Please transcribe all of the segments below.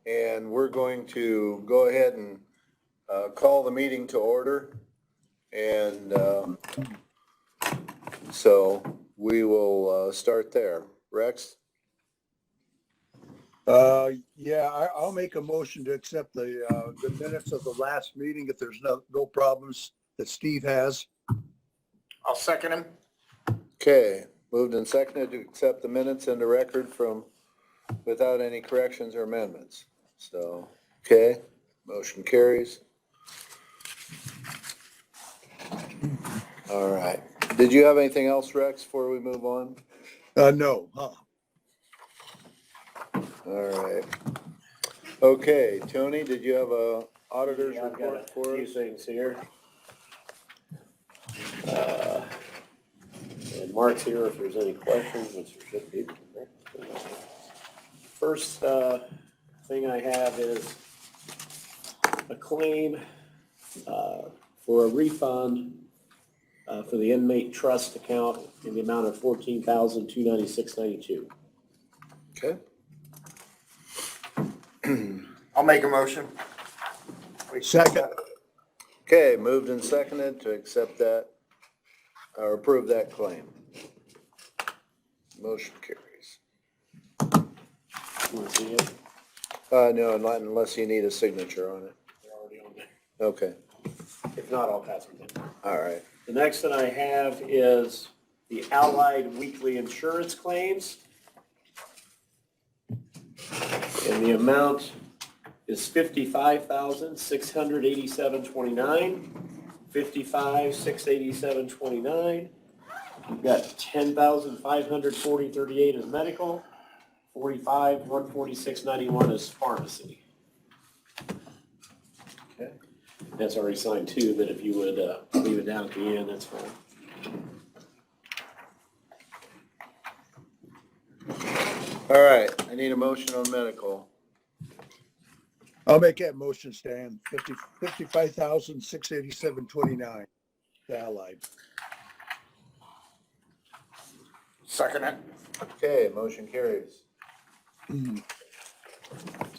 and we're going to go ahead and call the meeting to order. And so we will start there. Rex? Yeah, I'll make a motion to accept the minutes of the last meeting if there's no problems that Steve has. I'll second him. Okay, moved and seconded to accept the minutes into record from without any corrections or amendments. So, okay, motion carries. All right. Did you have anything else, Rex, before we move on? No. All right. Okay, Tony, did you have a auditor's report for us? A few things here. And Mark's here if there's any questions, which there should be. First thing I have is a claim for a refund for the inmate trust account in the amount of $14,296.92. Okay. I'll make a motion. Second. Okay, moved and seconded to accept that or approve that claim. Motion carries. You want to see it? No, not unless you need a signature on it. They're already on there. Okay, If not, I'll pass them down. all right. The next one I have is the Allied weekly insurance claims. And the amount is $55,687.29, $55,687.29. You've got $10,540.38 is medical, $45,146.91 is pharmacy. Okay. That's already signed too, but if you would leave it down at the end, that's fine. All right, I need a motion on medical. I'll make that motion, Stan. 55,687.29. The Allied. Second it. Okay, motion carries. It's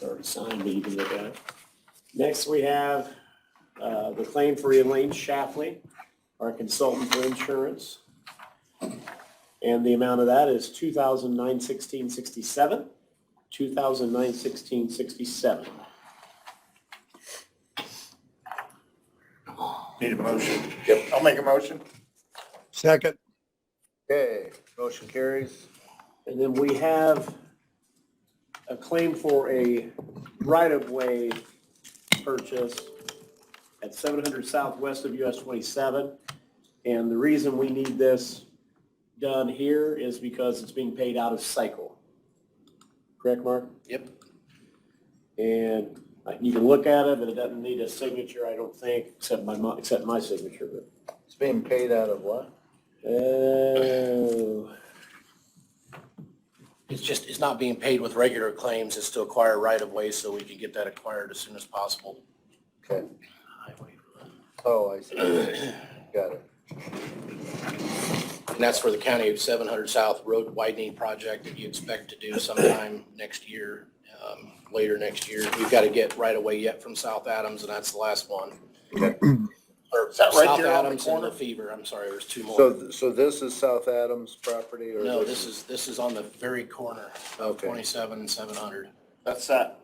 already signed, but you can look at it. Next, we have the claim for Elaine Shapley, our consultant for insurance. And the amount of that is $2,916.67, $2,916.67. Need a motion. Yep. I'll make a motion. Second. Okay, motion carries. And then we have a claim for a right-of-way purchase at 700 Southwest of US 27. And the reason we need this done here is because it's being paid out of cycle. Correct, Mark? Yep. And you can look at it, but it doesn't need a signature, I don't think, except my signature. But It's being paid out of what? It's not being paid with regular claims, it's to acquire right of way so we can get that acquired as soon as possible. Okay. Oh, I see. Got it. And that's for the County of 700 South Road widening project that you expect to do sometime next year, later next year. We've got to get right of way yet from South Adams, and that's the last one. Okay. Or Is that right South there on the Adams and corner? Lefevre, I'm sorry, there's two more. So this is South Adams property or? No, this is on the very corner of Okay. 27 and 700. That's that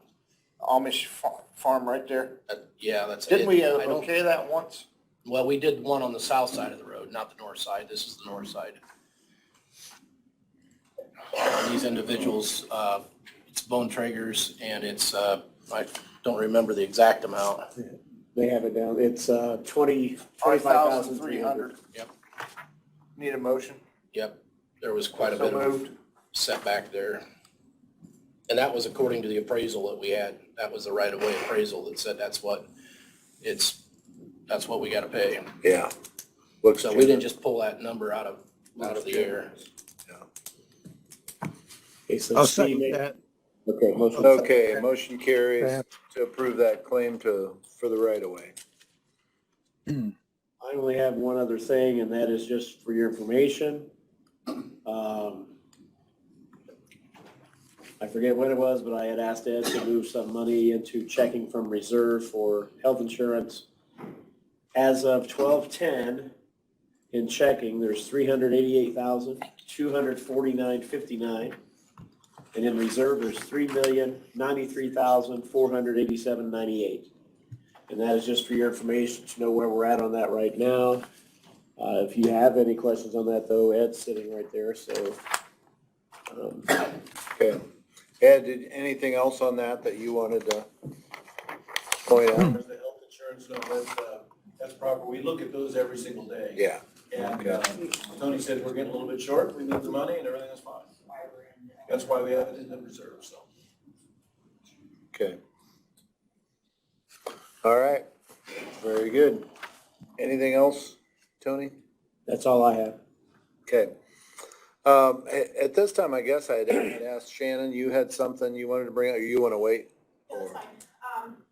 Amish farm right there. Yeah, that's it. Didn't we I don't- okay that once? Well, we did one on the south side of the road, not the north side. This is the north side. These individuals, it's Bone Traegers, and it's, I don't remember the exact amount. they have it down, it's 25,300. Yep, Need a motion. yep. There was quite a So bit of moved. setback there. And that was according to the appraisal that we had. That was the right-of-way appraisal that said that's what we gotta pay. Yeah. Looks So we didn't just pull that number out of the air. Okay, so I'll Steve second made- that. Okay, motion. Okay, motion carries Yeah. to approve that claim for the right of way. I only have one other thing, and that is just for your information. I forget what it was, but I had asked Ed to move some money into checking from reserve for health insurance. As of 12/10, in checking, there's 388,249.59. And in reserve, there's 3,093,487.98. And that is just for your information to know where we're at on that right now. If you have any questions on that though, Ed's sitting right there, so. Okay. Ed, anything else on that you wanted to point out? There's the health insurance, no, that's proper. We look at those every single day. Yeah. And Tony said we're getting a little bit short. We moved the money and everything is fine. That's why we have it in the reserve, so. Okay. All right. Very good. Anything else, Tony? That's all I have. Okay. At this time, I guess I'd asked Shannon, you had something you wanted to bring up, or you want to wait? No, that's fine.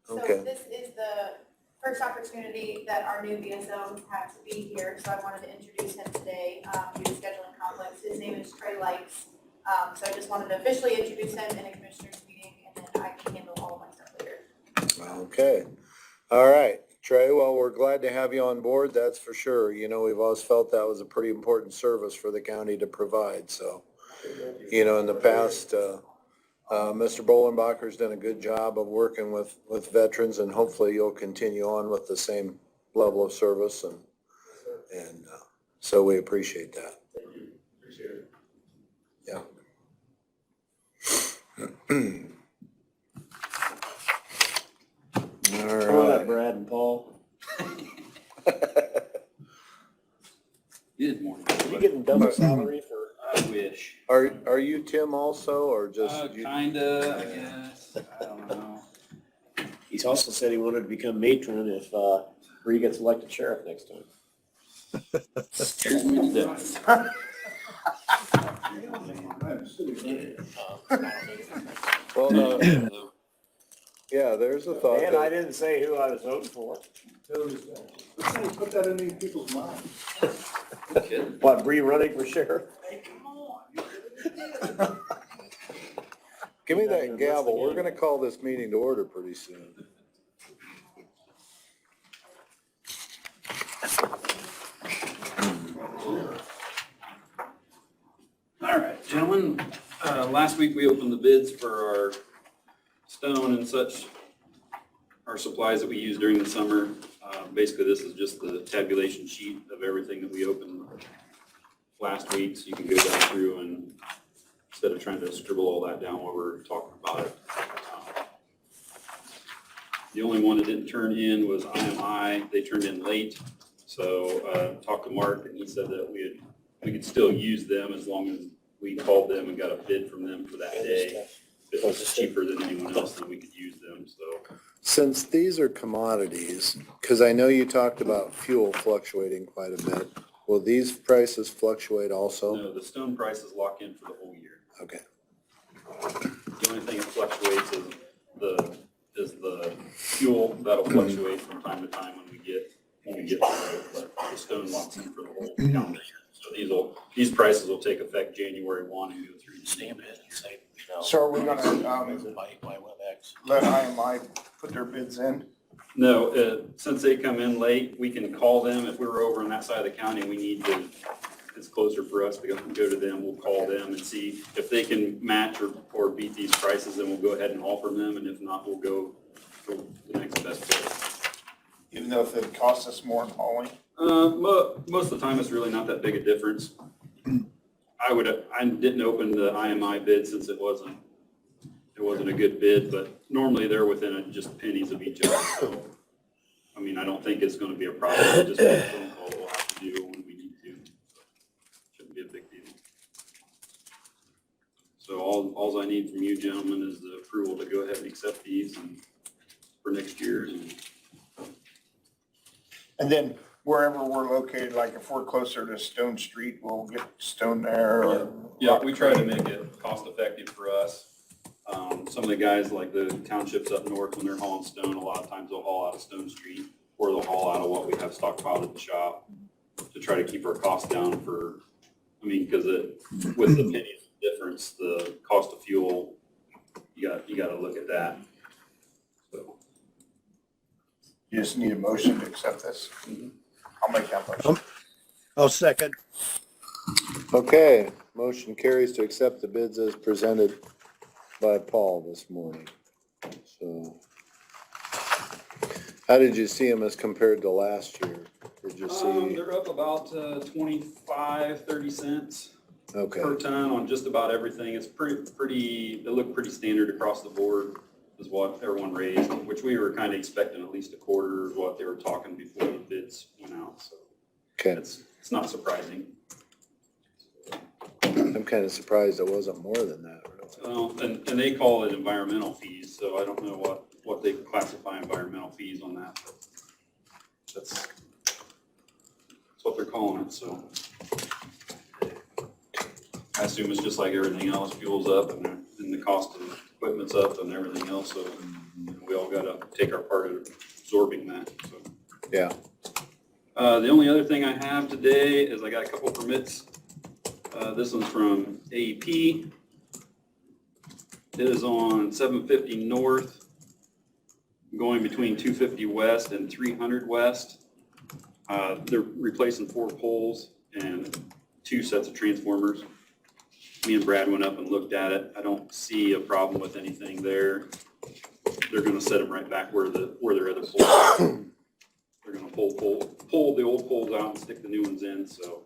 So Okay. this is the first opportunity that our new VSO had to be here, so I wanted to introduce him today, due to scheduling conflicts. His name is Trey Likes. So I just wanted to officially introduce him in a commissioner's meeting, and then I can handle all of my stuff later. Okay. All right. Trey, well, we're glad to have you on board, that's for sure. You know, we've always felt that was a pretty important service for the county to provide, so. You know, in the past, Mr. Bolenbacher's done a good job of working with veterans, and hopefully you'll continue on with the same level of service, and so we appreciate that. Thank you. Appreciate it. Yeah. All Come on up, right. Brad and Paul. Good morning. Are you getting double salary for? I wish. Are you Tim also, or just? you- Kinda, I guess. I don't know. He's also said he wanted to become matron if, Bree gets elected sheriff next time. Scares me to death. Well, yeah, there's a thought. And I that- didn't say who I was voting for. Put that in these people's minds. No kidding. What, Bree running for sheriff? Give me that gavel. We're gonna call this meeting to order pretty soon. All right, gentlemen, last week we opened the bids for our stone and such, our supplies that we use during the summer. Basically, this is just the tabulation sheet of everything that we opened last week, so you can go down through and, instead of trying to scribble all that down while we're talking about it. The only one that didn't turn in was IMI. They turned in late, so talked to Mark, and he said that we could still use them as long as we called them and got a bid from them for that day. If it was cheaper than anyone else, then we could use them, so. Since these are commodities, because I know you talked about fuel fluctuating quite a bit, will these prices fluctuate also? No, the stone prices lock in for the whole year. Okay. The only thing that fluctuates is the fuel. That'll fluctuate from time to time when we get but the stone locks in for the whole calendar year. So these prices will take effect January 1 and go through the Stamp it and say, you know, So are we gonna, by WebEx. let IMI put their bids in? No, since they come in late, we can call them. If we're over on that side of the county and we need to, it's closer for us to go to them, we'll call them and see if they can match or beat these prices, then we'll go ahead and offer them, and if not, we'll go for the next best bid. Even though if it costs us more in hauling? Most of the time, it's really not that big a difference. I didn't open the IMI bid since it wasn't a good bid, but normally they're within just pennies of each other, so, I mean, I don't think it's gonna be a problem. It's just a phone call we'll have to do when we need to. Shouldn't be a big deal. So all I need from you gentlemen is the approval to go ahead and accept these and for next year. And then wherever we're located, like if we're closer to Stone Street, we'll get stone there or? Yeah, we try to make it cost effective for us. Some of the guys, like the townships up north, when they're hauling stone, a lot of times they'll haul out of Stone Street, or they'll haul out of what we have stockpiled at the shop to try to keep our costs down with the pennies difference, the cost of fuel you gotta look at that. So, You just need a motion to accept this. I'll make that motion. I'll second. Okay, motion carries to accept the bids as presented by Paul this morning. So, how did you see them as compared to last year? Did you see? they're up about 25, 30 cents Okay, per ton on just about everything. It's pretty, they look pretty standard across the board is what everyone raised, which we were kind of expecting at least a quarter of what they were talking before the bids went out, so okay. it's not surprising. I'm kind of surprised it wasn't more than that, really. Well, and they call it environmental fees, so I don't know what they classify environmental fees on that, but that's what they're calling it, so. I assume it's just like everything else, fuel's up and the cost of equipment's up and everything else, so we all gotta take our part of absorbing that, so. Yeah, The only other thing I have today is I got a couple permits. This one's from AEP. It is on 750 north, going between 250 west and 300 west. They're replacing 4 poles and 2 sets of transformers. Me and Brad went up and looked at it. I don't see a problem with anything there. They're gonna set them right back where their other poles are. They're gonna pull the old poles out and stick the new ones in, so.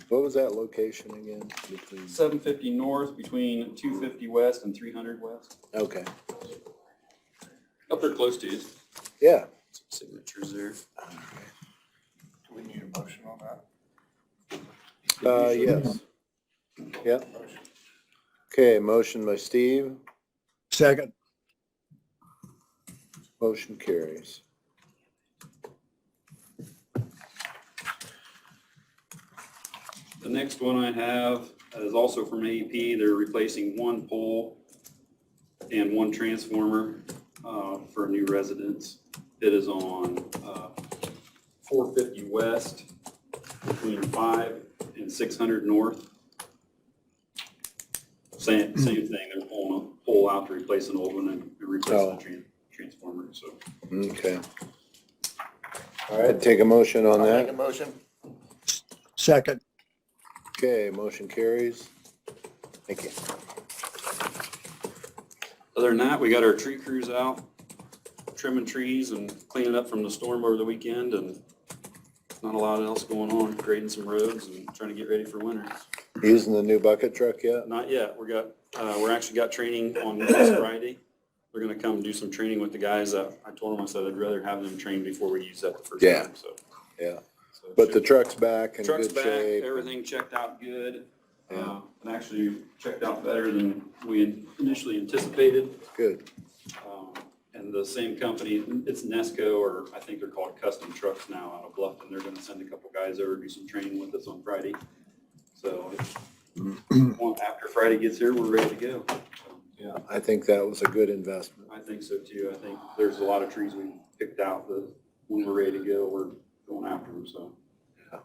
what was that location again? Between, 750 north between 250 west and 300 west. okay, Up there close to you. yeah. Some signatures there. Do we need a motion on that? Yes. Yep. Okay, motion by Steve, Second. motion carries. The next one I have is also from AEP. They're replacing 1 pole and 1 transformer for a new residence. It is on 450 west between 5 and 600 north. Same thing. They're pulling a pole out to replace an old one and replace the transformer. So Okay. All right, take a motion on I'll make a that. motion. Second. Okay, motion carries. Thank you. other than that, we got our tree crews out, trimming trees and cleaning up from the storm over the weekend, and not a lot else going on, grading some roads and trying to get ready for winter. Using the new bucket truck yet? Not yet. We're actually got training on next Friday. We're gonna come do some training with the guys. I told them, I said I'd rather have them trained before we use that the first Yeah. time, so. Yeah, so but the should- truck's back in Truck's good back, shape. everything checked out good. Yeah. And actually checked out better than we initially anticipated. Good. And the same company, it's Nesco, or I think they're called Custom Trucks now out of Bluffton. They're gonna send a couple guys over, do some training with us on Friday. So after Friday gets here, we're ready to go. So, Yeah, I think that was a good investment. I think so too. I think there's a lot of trees we picked out that when we're ready to go, we're going after them, so. Yeah.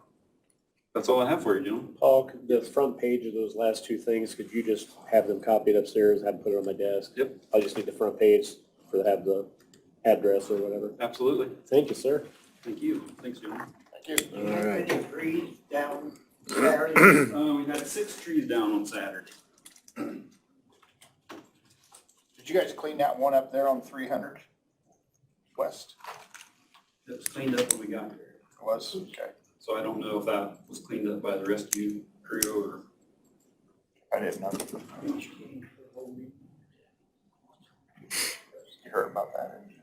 That's all I have for you, gentlemen. Paul, the front page of those last 2 things, could you just have them copied upstairs, have them put it on my desk? Yep. I just need the front page for to have the address or whatever. Absolutely. Thank you, sir. Thank you. Thanks, gentlemen. Thank you. All right. trees down We had 6 trees down on Saturday. Did you guys clean that one up there on 300 west? It was cleaned up when we got there. It was, okay. So I don't know if that was cleaned up by the rescue crew I didn't know. You heard about that, didn't you?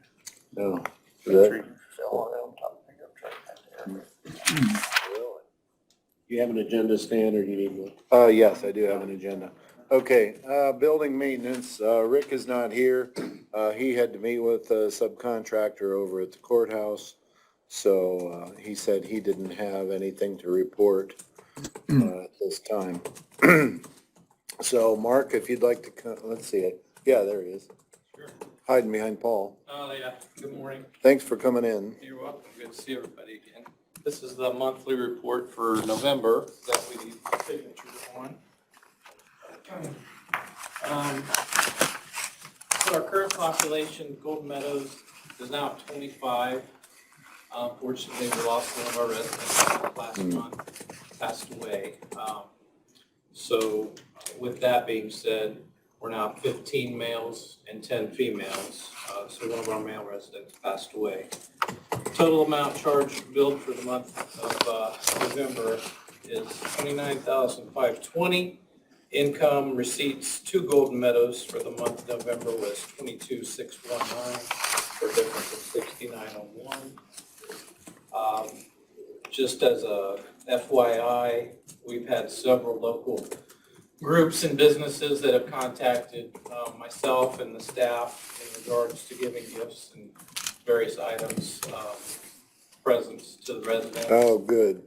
No. The tree fell on top of the pickup truck. You have an agenda, Stan, or you need one? Yes, I do have an agenda. Okay, building maintenance, Rick is not here. He had to meet with a subcontractor over at the courthouse. So, he said he didn't have anything to report, at this time. So, Mark, if you'd like to come, let's see it. Yeah, there he is. Sure. Hiding behind Paul. Oh, yeah. Good morning. Thanks for coming in. You're welcome. Good to see everybody again. This is the monthly report for November that we need signatures on. So our current population, Golden Meadows, is now at 25. Fortunately, we lost one of our residents last month, passed away. So with that being said, we're now 15 males and 10 females. So one of our male residents passed away. Total amount charged billed for the month of November is $29,520. Income receipts to Golden Meadows for the month of November was $22,619 for a difference of $69.01. Just as a FYI, we've had several local groups and businesses that have contacted myself and the staff in regards to giving gifts and various items, presents to the residents. Oh, good.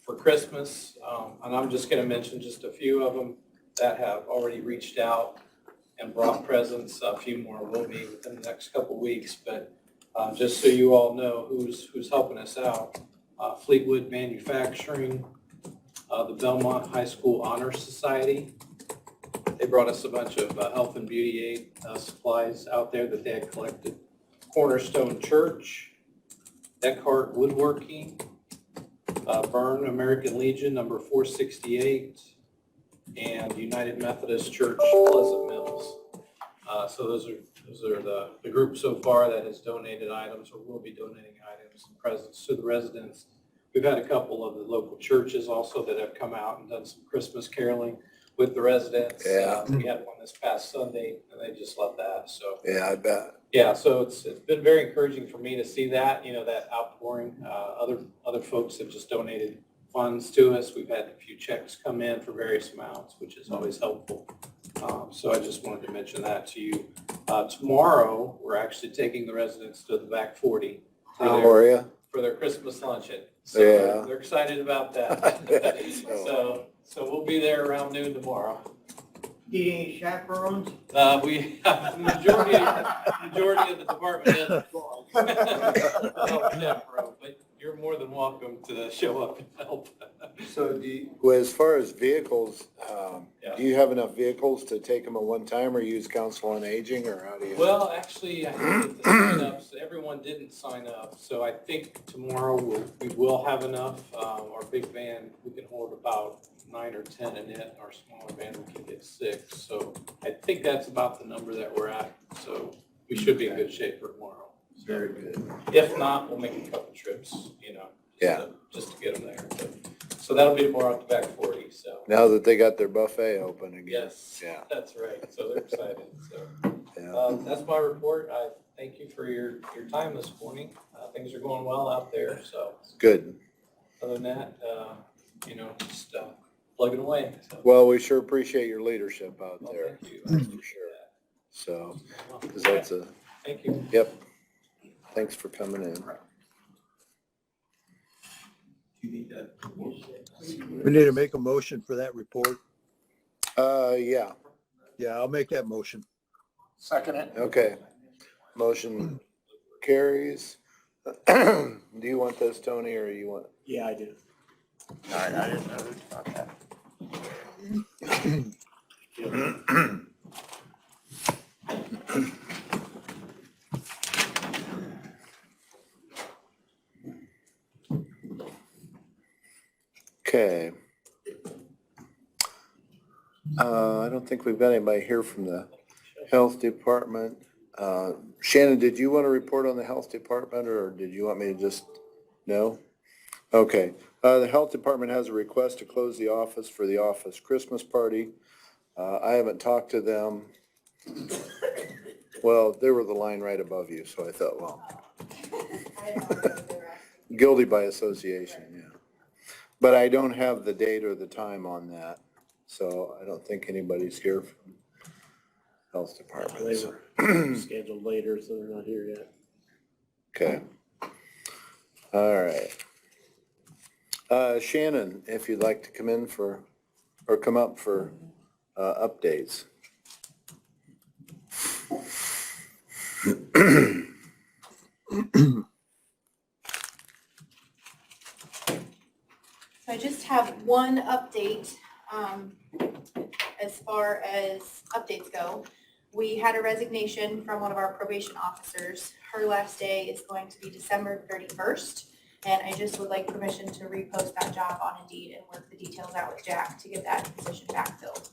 For Christmas, and I'm just going to mention just a few of them that have already reached out and brought presents. A few more will be within the next couple of weeks, but just so you all know who's helping us out, Fleetwood Manufacturing, the Belmont High School Honor Society. They brought us a bunch of health and beauty aid supplies out there that they had collected. Cornerstone Church, Eckhart Woodworking, Byrne American Legion number 468, and United Methodist Church Pleasant Mills. So those are the group so far that has donated items or will be donating items and presents to the residents. We've had a couple of the local churches also that have come out and done some Christmas caroling with the residents. Yeah. We had one this past Sunday, and they just love that. So Yeah, I bet. yeah, so it's been very encouraging for me to see that, that outpouring. Other folks have just donated funds to us. We've had a few checks come in for various amounts, which is always helpful. So I just wanted to mention that to you. Tomorrow, we're actually taking the residents to the back 40 How are you? for their Christmas luncheon. So Yeah. they're excited about that. So, So we'll be there around noon tomorrow. Need any chaperones? We have the majority of the department is chaperone, but you're more than welcome to show up and help. So well, as far as vehicles, Yeah. do you have enough vehicles to take them at one time or use council on aging, or how do you? Well, actually, I think with the signups, everyone didn't sign up, so I think tomorrow we will have enough. Our big van, we can hold about 9 or 10 in it. Our smaller van, we can get 6. So I think that's about the number that we're at. So we should be in good shape for tomorrow. Very good. If not, we'll make a couple trips, just to get them there. But, so that'll be tomorrow at the back 40. So Now that they got their buffet open again. yes, Yeah. that's right. So they're excited. So Yeah. that's my report. I thank you for your time this morning. Things are going well out there. So Good. other than that, just plugging away. So, Well, we sure appreciate your leadership out well, there. thank you. That's for sure. So, 'cause that's Thank you. yep. Thanks for coming in. we need to make a motion for that report. Yeah, Yeah, I'll make that motion. Second it. okay. Motion carries. Do you want this, Tony, or you want? Yeah, I do. All right, I didn't know about that. Okay. I don't think we've got anybody here from the health department. Shannon, did you want to report on the health department, or did you want me to just, no? Okay. The health department has a request to close the office for the office Christmas party. I haven't talked to them. Well, they were the line right above you, so I thought, well, I didn't know what they were asking. guilty by association, yeah. But I don't have the date or the time on that, so I don't think anybody's here from health department. They so- were scheduled later, so they're not here yet. Okay. All right. Shannon, if you'd like to come in or come up for updates. So I just have one update. as far as updates go, we had a resignation from one of our probation officers. Her last day is going to be December 31st. And I just would like permission to repost that job on Indeed and work the details out with Jack to get that position backfilled.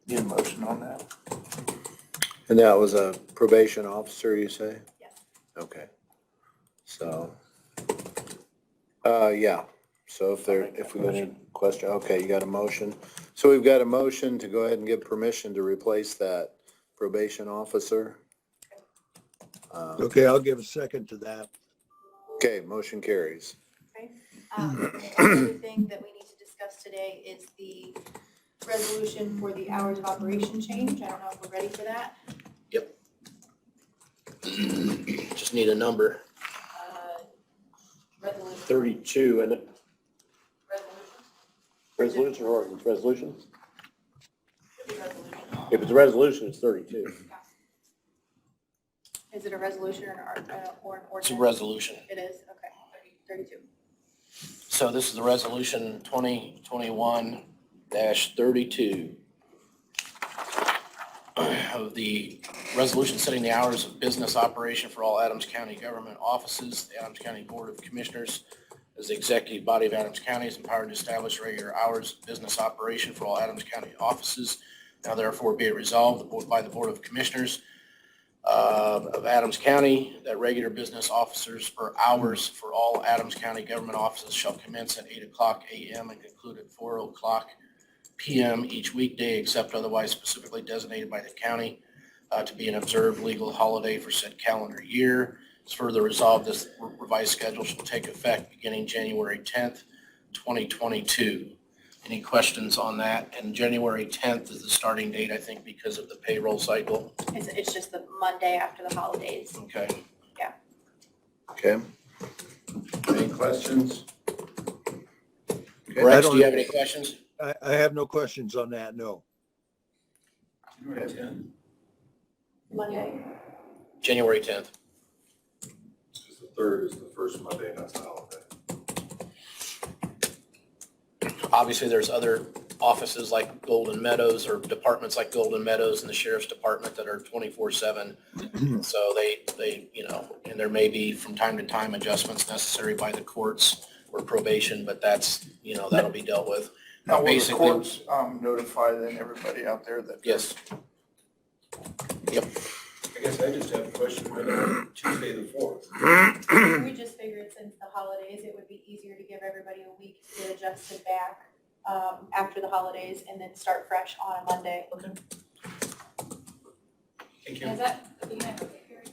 Need a motion on that? And that was a probation officer, you say? Yes. Okay. So, yeah, so if we got any question, okay, you got a motion. So we've got a motion to go ahead and give permission to replace that probation officer. Okay, I'll give a second to that. Okay, motion carries. Okay. The other thing that we need to discuss today is the resolution for the hours of operation change. I don't know if we're ready for that. Yep. Just need a number. Resolution. 32, and it, Resolution. resolution or ordinance, resolution? Should be resolution. If it's a resolution, it's 32. Is it a resolution or an ordinance? It's a resolution. It is, okay, 32. So this is the resolution 2021-32 of the resolution setting the hours of business operation for all Adams County government offices. The Adams County Board of Commissioners, as the executive body of Adams County, is empowered to establish regular hours of business operation for all Adams County offices. Now therefore be it resolved by the Board of Commissioners of Adams County that regular business officers or hours for all Adams County government offices shall commence at 8:00 a.m. and conclude at 4:00 p.m. each weekday except otherwise specifically designated by the county to be an observed legal holiday for said calendar year. It's further resolved this revised schedule shall take effect beginning January 10th, 2022. Any questions on that? And January 10th is the starting date, I think, because of the payroll cycle. It's just the Monday after the holidays. Okay. Okay, Any questions? Rex, do you have any questions? I have no questions on that, no. January 10. Monday. January 10th. It's just the 3rd is the first Monday, and that's the holiday. Obviously, there's other offices like Golden Meadows or departments like Golden Meadows and the Sheriff's Department that are 24/7. So they, and there may be from time to time adjustments necessary by the courts or probation, but that's, that'll be dealt with. Now, will the Basically- courts notify then everybody out there that? Yes. Yep. I guess I just have a question about Tuesday the 4th. We just figured since the holidays, it would be easier to give everybody a week to get adjusted back after the holidays and then start fresh on a Monday. Thank you. Is that the beginning of the period?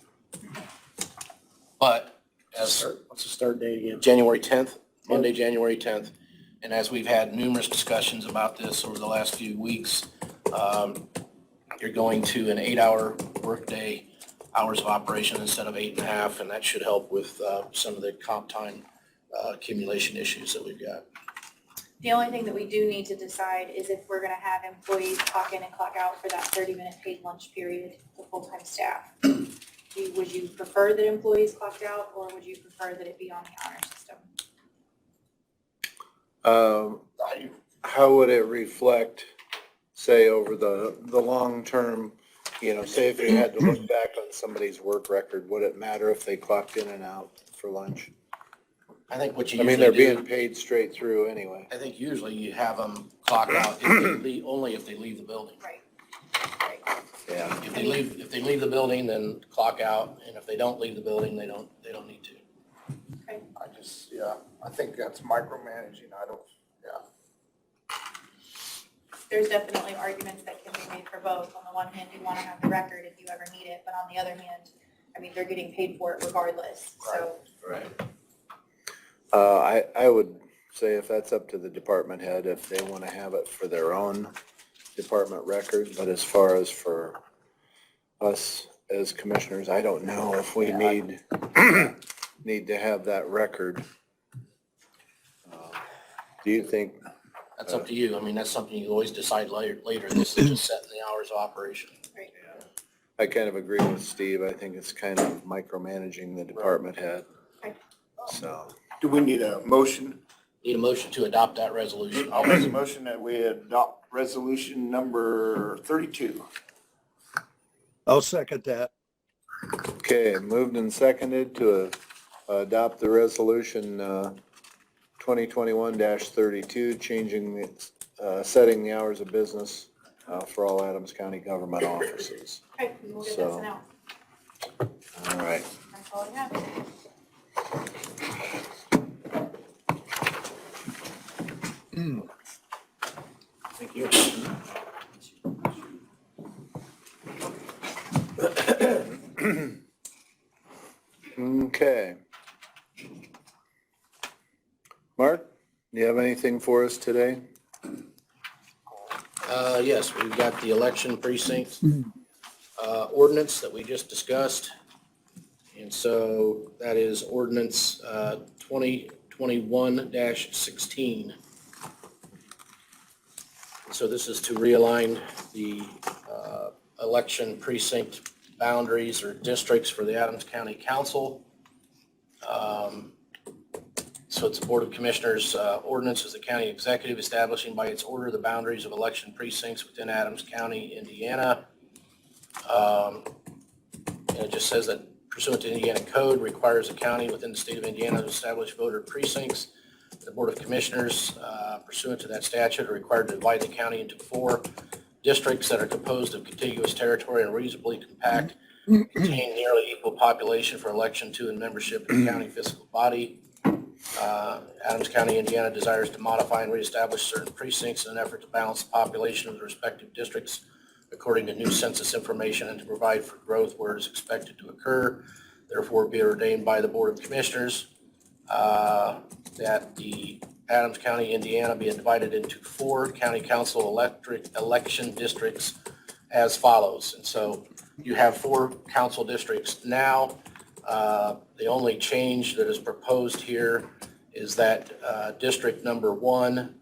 But as What's the start date again? January 10th, Monday, January 10th. And as we've had numerous discussions about this over the last few weeks, you're going to an 8-hour workday, hours of operation instead of 8.5, and that should help with some of the comp time accumulation issues that we've got. The only thing that we do need to decide is if we're gonna have employees clock in and clock out for that 30-minute paid lunch period, the full-time staff. Would you prefer that employees clocked out, or would you prefer that it be on the honor system? how would it reflect, say, over the long term, say if you had to look back on somebody's work record, would it matter if they clocked in and out for lunch? I think what you I mean, usually they're do, being paid straight through anyway. I think usually you have them clock out only if they leave the building. Right. Yeah. If they leave the building, then clock out, and if they don't leave the building, they don't need to. I think that's micromanaging. There's definitely arguments that can be made for both. On the one hand, you want to have the record if you ever need it, but on the other hand, I mean, they're getting paid for it regardless, so. Right. I would say if that's up to the department head, if they want to have it for their own department record, but as far as for us as commissioners, I don't know if we need to have that record. Do you think? That's up to you. I mean, that's something you always decide later. This is just setting the hours of operation. Right. I kind of agree with Steve. I think it's kind of micromanaging the department head. Okay. So, Do we need a motion Need a motion to adopt that resolution. I'll make a motion that we adopt resolution number 32. I'll second that. Okay, moved and seconded to adopt the resolution 2021-32, changing, setting the hours of business for all Adams County government offices. Okay, we'll get So- that sent out. All right. That's all I have. Thank you. Okay. Mark, do you have anything for us today? Yes, we've got the election precinct ordinance that we just discussed. And so that is ordinance 2021-16. So this is to realign the election precinct boundaries or districts for the Adams County Council. So it's the Board of Commissioners ordinance as the county executive establishing by its order the boundaries of election precincts within Adams County, Indiana. And it just says that pursuant to Indiana code requires the county within the state of Indiana to establish voter precincts. The Board of Commissioners pursuant to that statute are required to divide the county into 4 districts that are composed of contiguous territory and reasonably compact, contain nearly equal population for election to and membership in the county fiscal body. Adams County, Indiana desires to modify and reestablish certain precincts in an effort to balance the population of the respective districts according to new census information and to provide for growth where it is expected to occur. Therefore, be ordained by the Board of Commissioners that the Adams County, Indiana be divided into 4 county council election districts as follows. And so you have 4 council districts now. The only change that is proposed here is that district number 1,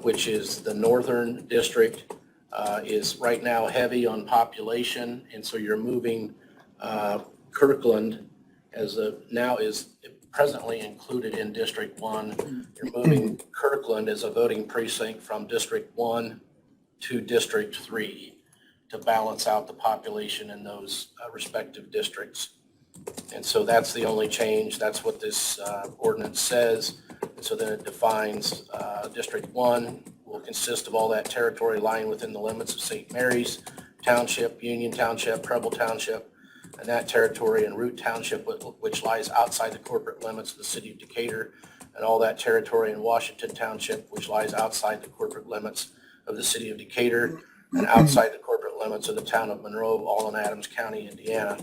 which is the northern district, is right now heavy on population. And so you're moving Kirkland now is presently included in District 1. You're moving Kirkland as a voting precinct from District 1 to District 3 to balance out the population in those respective districts. And so that's the only change. That's what this ordinance says. And so then it defines District 1 will consist of all that territory lying within the limits of St. Mary's Township, Union Township, Preble Township, and that territory in Root Township, which lies outside the corporate limits of the city of Decatur, and all that territory in Washington Township, which lies outside the corporate limits of the city of Decatur, and outside the corporate limits of the town of Monroe, all in Adams County, Indiana.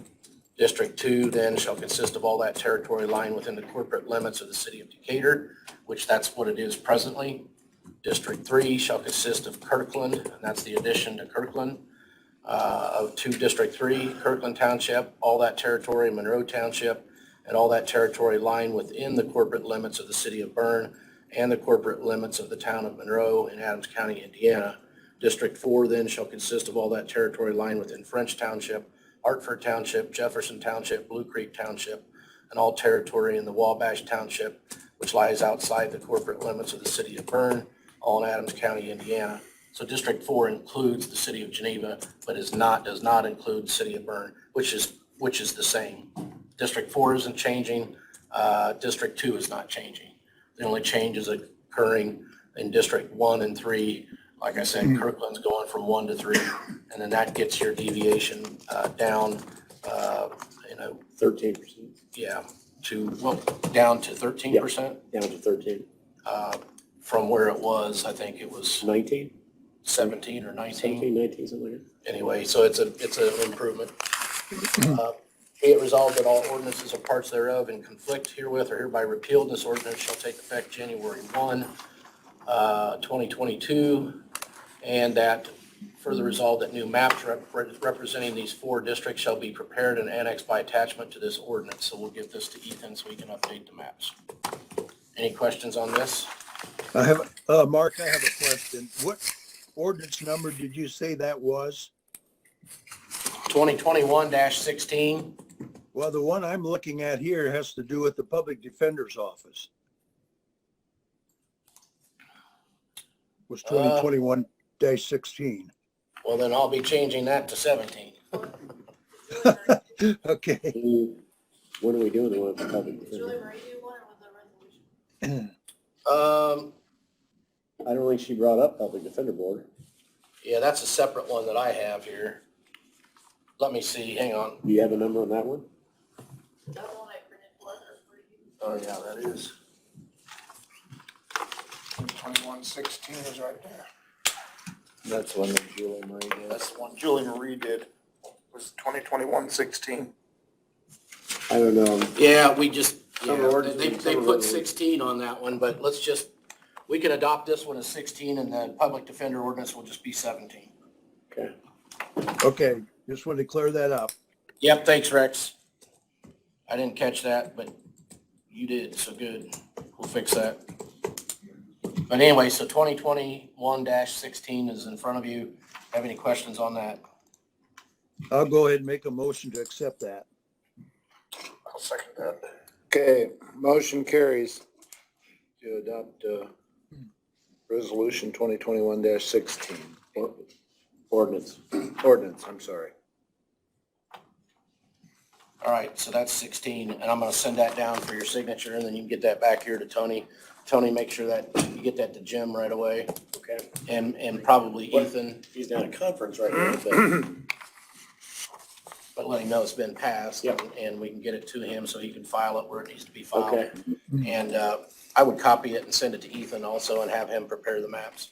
District 2 then shall consist of all that territory lying within the corporate limits of the city of Decatur, which that's what it is presently. District 3 shall consist of Kirkland, and that's the addition to Kirkland, to District 3, Kirkland Township, all that territory, Monroe Township, and all that territory lying within the corporate limits of the city of Bern and the corporate limits of the town of Monroe in Adams County, Indiana. District 4 then shall consist of all that territory lying within French Township, Hartford Township, Jefferson Township, Blue Creek Township, and all territory in the Wabash Township, which lies outside the corporate limits of the city of Bern, all in Adams County, Indiana. So District 4 includes the city of Geneva, but does not include the city of Bern, which is the same. District 4 isn't changing. District 2 is not changing. The only change is occurring in District 1 and 3. Like I said, Kirkland's going from 1 to 3, and then that gets your deviation down, 13%. yeah, down to 13%. Down to 13. From where it was, I think it was 19? 17 or 19. 17, 19, something like that. Anyway, so it's an improvement. Be it resolved that all ordinances or parts thereof in conflict herewith are hereby repealed. This ordinance shall take effect January 1, 2022, and that further resolved that new maps representing these 4 districts shall be prepared and annexed by attachment to this ordinance. So we'll give this to Ethan so he can update the maps. Any questions on this? I have, Mark, I have a question. What ordinance number did you say that was? 2021-16. Well, the one I'm looking at here has to do with the public defender's office. was 2021-16. Well, then I'll be changing that to 17. Okay. What are we doing? The one with the public Did defender? Julie Marie do one or was it a resolution? I don't think she brought up public defender board. Yeah, that's a separate one that I have here. Let me see, hang on. Do you have a number on that one? That one I printed for her for you. Oh, yeah, that is. 2116 is right there. That's the one that Julie Marie did. That's the one Julie Marie did, was 2021-16. I don't know. Yeah, we just, Some yeah, ordinance they and some put resolution. 16 on that one, but let's just, we can adopt this one as 16 and the public defender ordinance will just be 17. Okay. Okay, just wanted to clear that up. Yep, thanks, Rex. I didn't catch that, but you did, so good. We'll fix that. But anyway, so 2021-16 is in front of you. Have any questions on that? I'll go ahead and make a motion to accept that. I'll second that. Okay, motion carries to adopt, resolution 2021-16. Ordinance. Ordinance, I'm sorry. All right, so that's 16, and I'm gonna send that down for your signature, and then you can get that back here to Tony. Tony, make sure that you get that to Jim right away, Okay. and probably Ethan, He's down at conference right now, but let him know it's been passed, Yep. and we can get it to him so he can file it where it needs to be filed. Okay. And I would copy it and send it to Ethan also and have him prepare the maps.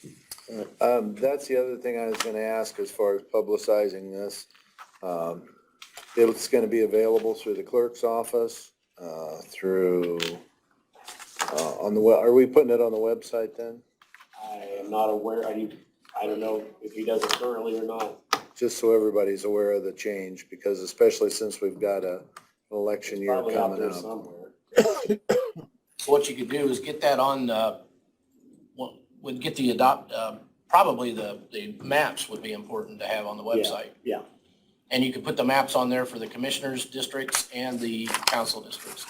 That's the other thing I was gonna ask as far as publicizing this. It's gonna be available through the clerk's office, through, on the are we putting it on the website then? I am not aware, I don't know if he does it currently or not. Just so everybody's aware of the change, because especially since we've got an election year Probably out coming there up. somewhere. What you could do is get that on, would get the probably the maps would be important to have on the website. Yeah. And you could put the maps on there for the commissioners' districts and the council districts.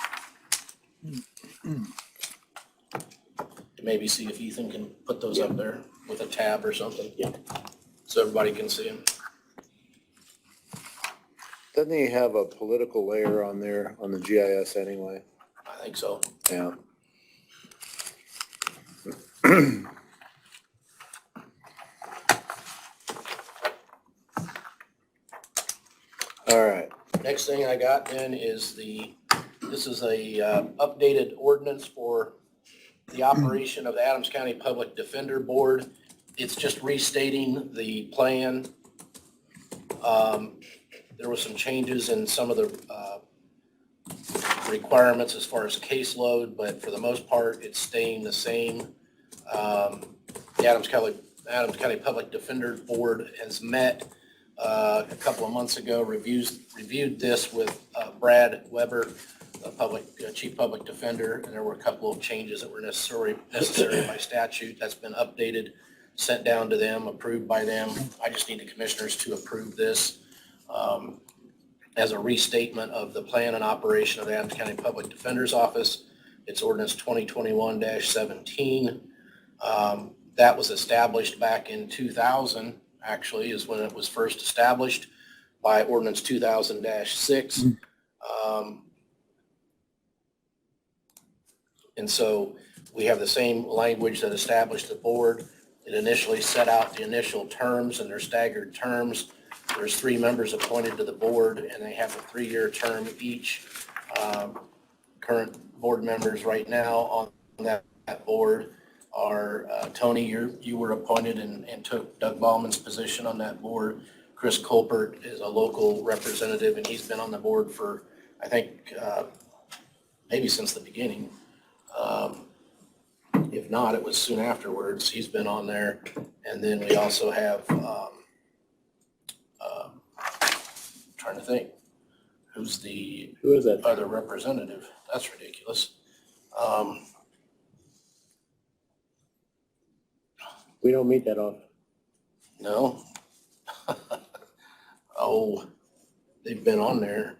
Maybe see if Ethan can put those up there with a tab or something. Yeah. So everybody can see them. Doesn't he have a political layer on there on the GIS anyway? I think so. Yeah. All right. Next thing I got then is this is a updated ordinance for the operation of the Adams County Public Defender Board. It's just restating the plan. There were some changes in some of the requirements as far as caseload, but for the most part, it's staying the same. The Adams County Public Defender Board has met a couple of months ago, reviewed this with Brad Weber, the Chief Public Defender, and there were a couple of changes that were necessary by statute. That's been updated, sent down to them, approved by them. I just need the commissioners to approve this as a restatement of the plan and operation of the Adams County Public Defender's Office. It's ordinance 2021-17. That was established back in 2000, actually, is when it was first established by ordinance 2000-6. And so we have the same language that established the board. It initially set out the initial terms and their staggered terms. There's 3 members appointed to the board and they have a 3-year term each. Current board members right now on that board are Tony, you were appointed and took Doug Ballman's position on that board. Chris Colbert is a local representative and he's been on the board for, I think, maybe since the beginning. If not, it was soon afterwards. He's been on there. And then we also have, trying to think, who is that other representative? That's ridiculous. We don't meet that often. No. Oh, they've been on there.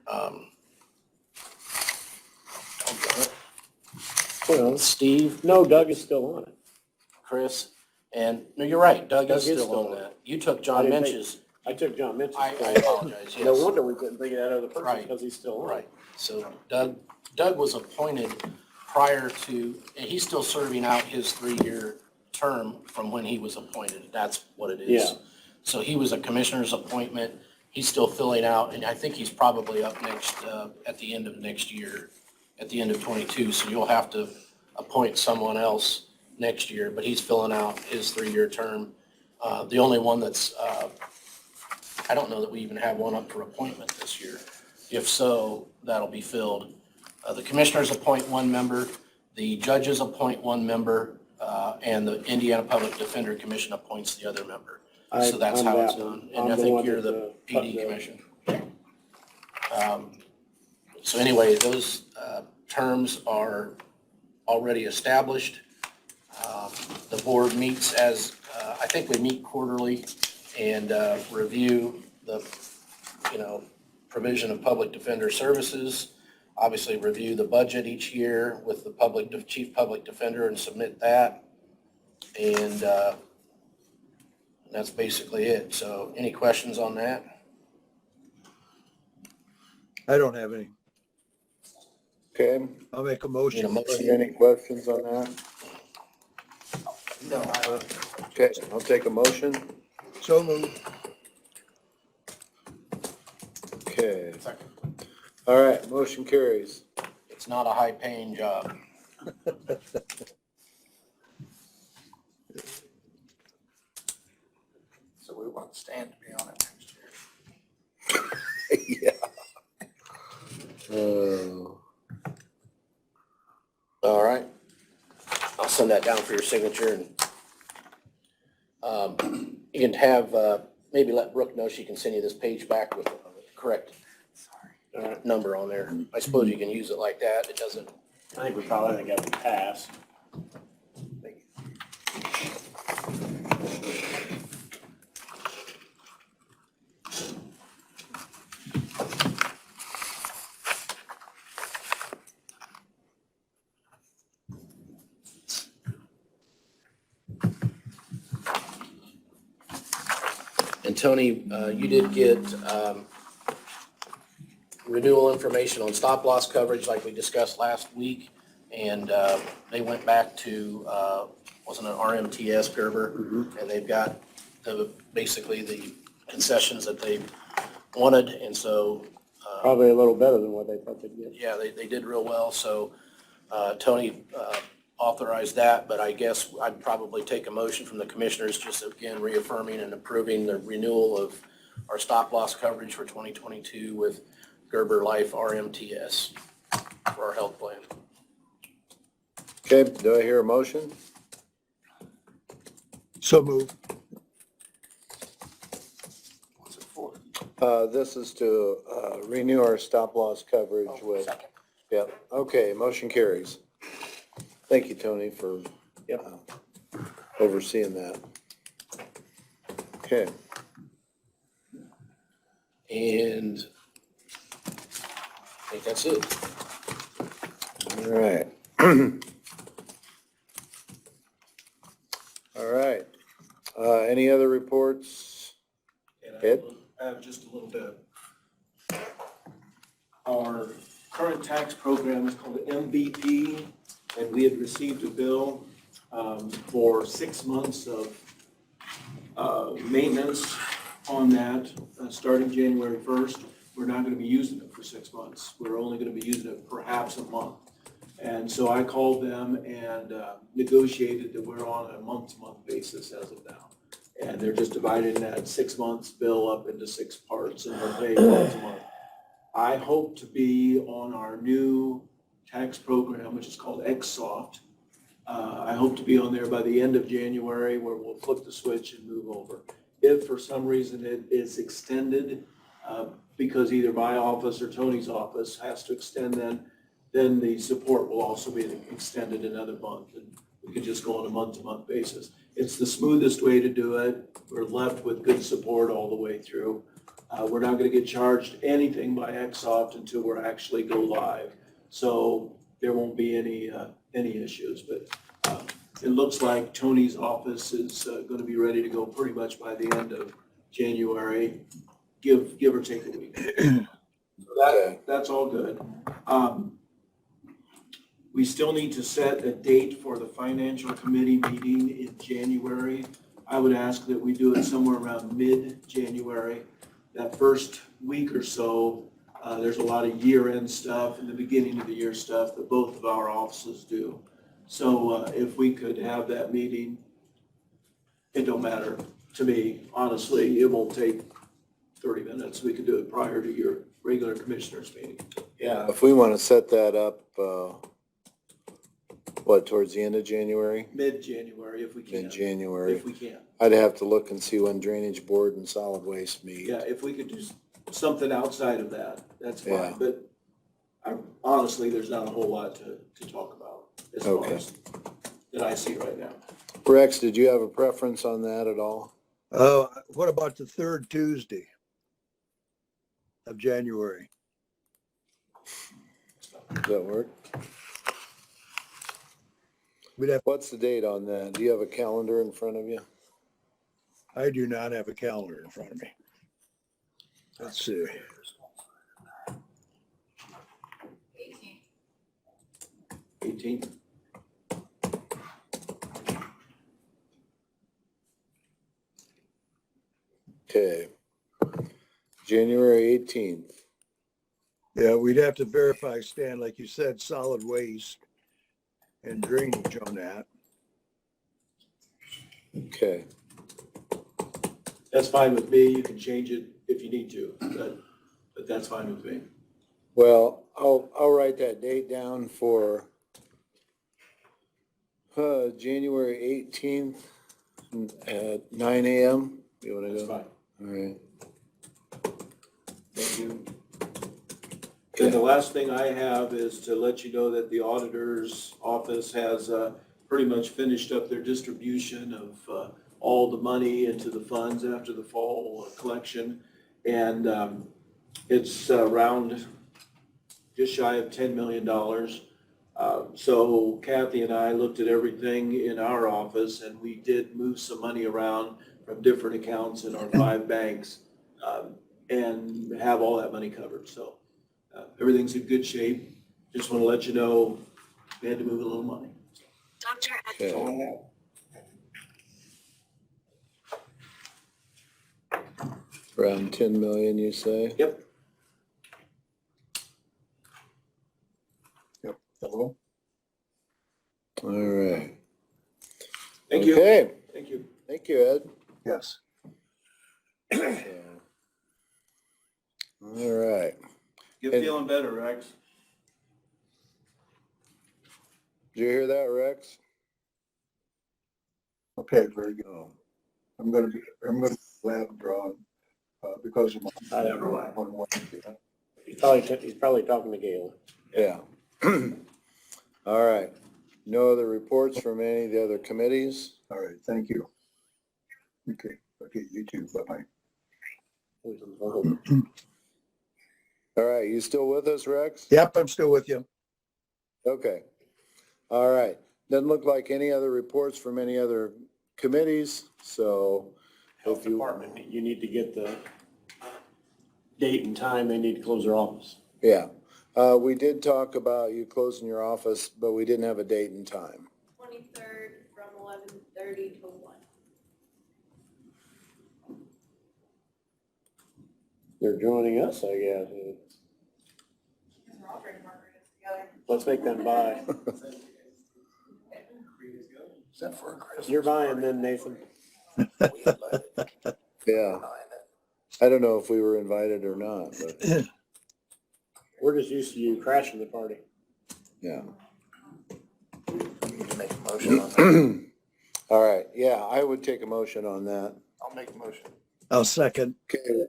Well, Steve, no, Doug is still on it. Chris, And, no, you're right, Doug Doug is is still still on on. that. You took I John didn't think- Minch's, I took John Mitchell's. I place. apologize, yes. No wonder we couldn't think of that other person, Right. because he's still on. Right, so Doug was appointed prior to, and he's still serving out his 3-year term from when he was appointed, that's what it is. Yeah. So he was a commissioner's appointment, he's still filling out, and I think he's probably up next, at the end of next year, at the end of 22, so you'll have to appoint someone else next year, but he's filling out his 3-year term. The only one that's, I don't know that we even have one up for appointment this year. If so, that'll be filled. The commissioners appoint one member, the judges appoint one member, and the Indiana Public Defender Commission appoints the other member. So that's I'm how it's that one. done. I'm And I the think one you're that, the cut PD the- commission. So anyway, those terms are already established. The board meets as, I think we meet quarterly and review the, provision of public defender services. Obviously, review the budget each year with the chief public defender and submit that. And that's basically it. So any questions on that? I don't have any. Okay, I'll make a Need motion. a motion? any questions on that? No. Okay, I'll take a motion. So moved. Okay. All right, motion carries. It's not a high-paying job. So we want Stan to be on it next year. Yeah. Oh. All right. I'll send that down for your signature and you can have, maybe let Brooke know she can send you this page back with the correct number on there. I suppose you can use it like that. It doesn't, I think we probably got to pass. and Tony, you did get renewal information on stop loss coverage like we discussed last week. And they went back to, wasn't it RMTS Gerber? And they've got basically the concessions that they wanted. And so, Probably a little better than what they thought they'd get. yeah, they did real well. So Tony authorized that, but I guess I'd probably take a motion from the commissioners, just again reaffirming and approving the renewal of our stop loss coverage for 2022 with Gerber Life RMTS for our health plan. Okay, do I hear a motion? So moved. What's it for? This is to renew our stop loss coverage with, Second. yep, okay, motion carries. Thank you, Tony, for overseeing that. Okay, And I think that's it. all right. All right, any other reports? Ed? I have just a little bit. Our current tax program is called MVP, and we had received a bill for 6 months of maintenance on that, starting January 1st. We're not going to be using it for 6 months. We're only going to be using it perhaps a month. And so I called them and negotiated that we're on a month-to-month basis as of now. And they're just dividing that 6 months bill up into 6 parts and we're paying once a month. I hope to be on our new tax program, which is called XSoft. I hope to be on there by the end of January, where we'll flip the switch and move over. If for some reason it is extended, because either my office or Tony's office has to extend, then the support will also be extended another month, and we can just go on a month-to-month basis. It's the smoothest way to do it. We're left with good support all the way through. We're not going to get charged anything by XSoft until we're actually go live. So there won't be any issues, but it looks like Tony's office is gonna be ready to go pretty much by the end of January, give or take a week. So that's all good. We still need to set a date for the financial committee meeting in January. I would ask that we do it somewhere around mid-January. That first week or so, there's a lot of year-end stuff and the beginning of the year stuff that both of our offices do. So if we could have that meeting, it don't matter to me, honestly. It won't take 30 minutes. We could do it prior to your regular commissioners meeting. Yeah, If we want to set that up, towards the end of January? Mid-January if we can. Mid-January. If we can. I'd have to look and see when Drainage Board and Solid Waste meet. Yeah, if we could do something outside of that, that's Yeah. fine. But honestly, there's not a whole lot to talk about as far Okay. as that I see right now. Rex, did you have a preference on that at all? What about the third Tuesday of January? Does that work? We'd have, What's the date on that? Do you have a calendar in front of you? I do not have a calendar in front of me. Let's see. 18th. Okay. January 18th. Yeah, we'd have to verify, Stan, like you said, solid waste and drainage on that. Okay. That's fine with me. You can change it if you need to, but that's fine with me. Well, I'll write that date down for January 18th at 9 a.m. You want to That's go? fine. All right. Thank you. And the last thing I have is to let you know that the auditor's office has pretty much finished up their distribution of all the money into the funds after the fall collection. And it's around just shy of $10 million. So Kathy and I looked at everything in our office, and we did move some money around from different accounts in our 5 banks and have all that money covered. So everything's in good shape. Just want to let you know we had to move a little money. That's all I have. Around 10 million, you say? Yep. Yep. Hello? All right. Thank you. Okay. Thank you. Thank you, Ed. Yes. So, all right. You're And- feeling better, Rex. Did you hear that, Rex? Okay, very good. Oh. I'm gonna be lab drawn because of my. I don't know. On Wednesday. he's probably talking to Gail. Yeah. All right. No other reports from any of the other committees? All right, thank you. Okay, you too, bye-bye. All right, you still with us, Rex? Yep, I'm still with you. Okay. All right. Doesn't look like any other reports from any other committees, so Health if you, Department, you need to get the date and time they need to close their office. yeah. We did talk about you closing your office, but we didn't have a date and time. 23rd from 11:30 to 1. They're joining us, I guess. We're all drinking margaritas together. Let's make them buy. Is that for a Christmas? You're buying then, Nathan. Yeah. I don't know if we were invited or not, but We're just used to you crashing the party. yeah. Need to make a motion on that. All right. Yeah, I would take a motion on that. I'll make a motion. I'll second. Okay.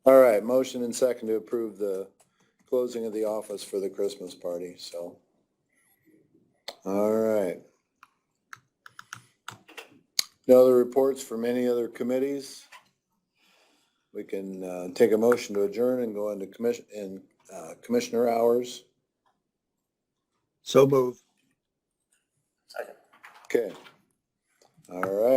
All right, motion and second to approve the closing of the office for the Christmas party, so. All right. No other reports from any other committees? We can take a motion to adjourn and go into commissioner hours. So move. Second. Okay. All right.